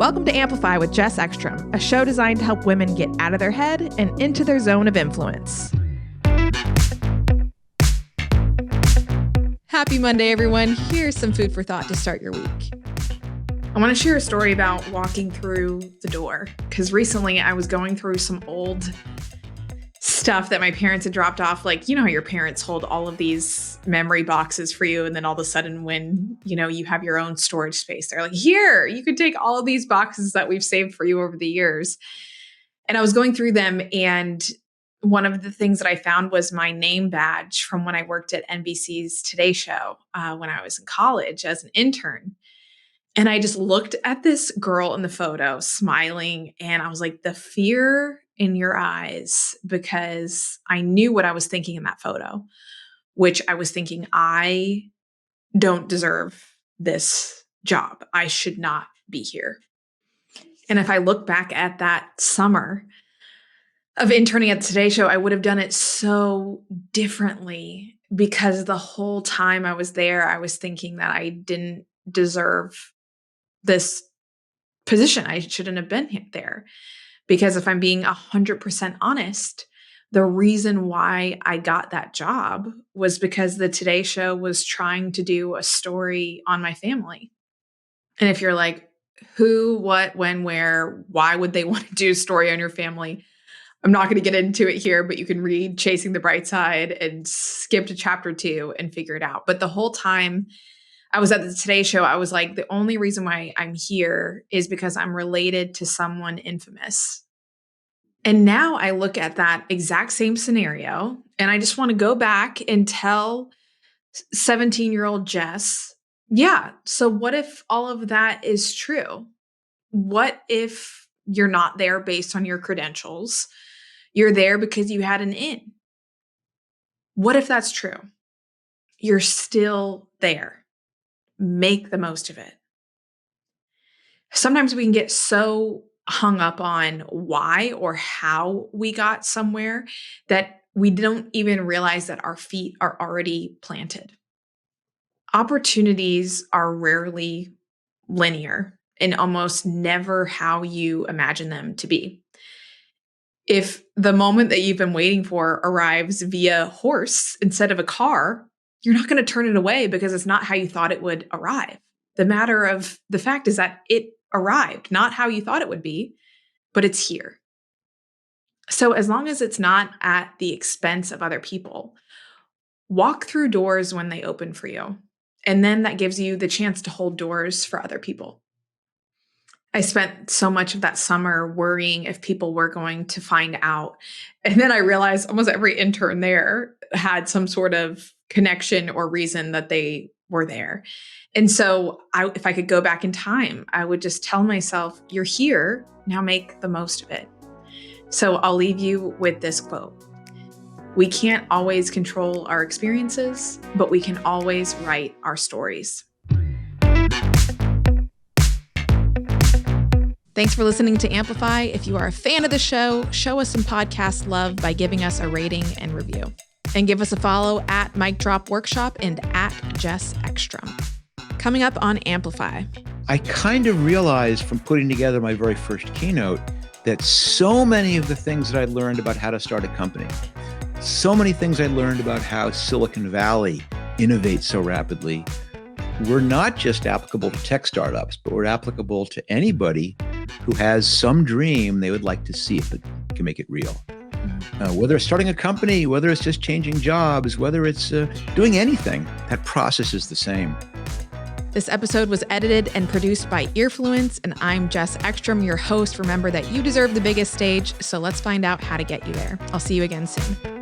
Welcome to Amplify with Jess Ekstrom, a show designed to help women get out of their head and into their zone of influence. Happy Monday, everyone. Here's some food for thought to start your week. I want to share a story about walking through the door, because recently I was going through some old stuff that my parents had dropped off. Like, you know how your parents hold all of these memory boxes for you, and then all of a sudden when, you have your own storage space, they're like, here, you can take all of these boxes that we've saved for you over the years. And I was going through them, and one of the things that I found was my name badge from when I worked at NBC's Today Show when I was in college as an intern. And I just looked at this girl in the photo smiling, and I was like, the fear in your eyes, because I knew what I was thinking in that photo, which I was thinking, I don't deserve this job. I should not be here. And if I look back at that summer of interning at the Today Show, I would have done it so differently, because the whole time I was there, I was thinking that I didn't deserve this position. I shouldn't have been there. Because if I'm being 100% honest, the reason why I got that job was because the Today Show was trying to do a story on my family. And if you're like, who, what, when, where, why would they want to do a story on your family? I'm not going to get into it here, but you can read Chasing the Bright Side and skip to chapter 2 and figure it out. But the whole time I was at the Today Show, I was like, the only reason why I'm here is because I'm related to someone infamous. And now I look at that exact same scenario, and I just want to go back and tell 17-year-old Jess, yeah, so what if all of that is true? What if you're not there based on your credentials? You're there because you had an in. What if that's true? You're still there. Make the most of it. Sometimes we can get so hung up on why or how we got somewhere that we don't even realize that our feet are already planted. Opportunities are rarely linear and almost never how you imagine them to be. If the moment that you've been waiting for arrives via horse instead of a car, you're not going to turn it away because it's not how you thought it would arrive. The matter of the fact is that it arrived, not how you thought it would be, but it's here. So as long as it's not at the expense of other people, walk through doors when they open for you. And then that gives you the chance to hold doors for other people. I spent so much of that summer worrying if people were going to find out. And then I realized almost every intern there had some sort of connection or reason that they were there. And so if I could go back in time, I would just tell myself, you're here, now make the most of it. So I'll leave you with this quote. We can't always control our experiences, but we can always write our stories. Thanks for listening to Amplify. If you are a fan of the show, show us some podcast love by giving us a rating and review. And give us a follow at Mic Drop Workshop and at Jess Ekstrom. Coming up on Amplify. I kind of realized from putting together my very first keynote that so many of the things that I learned about how to start a company, so many things I learned about how Silicon Valley innovates so rapidly, were not just applicable to tech startups, but were applicable to anybody who has some dream they would like to see if it can make it real. Whether it's starting a company, whether it's just changing jobs, whether it's doing anything, that process is the same. This episode was edited and produced by Earfluence, and I'm Jess Ekstrom, your host. Remember that you deserve the biggest stage, so let's find out how to get you there. I'll see you again soon.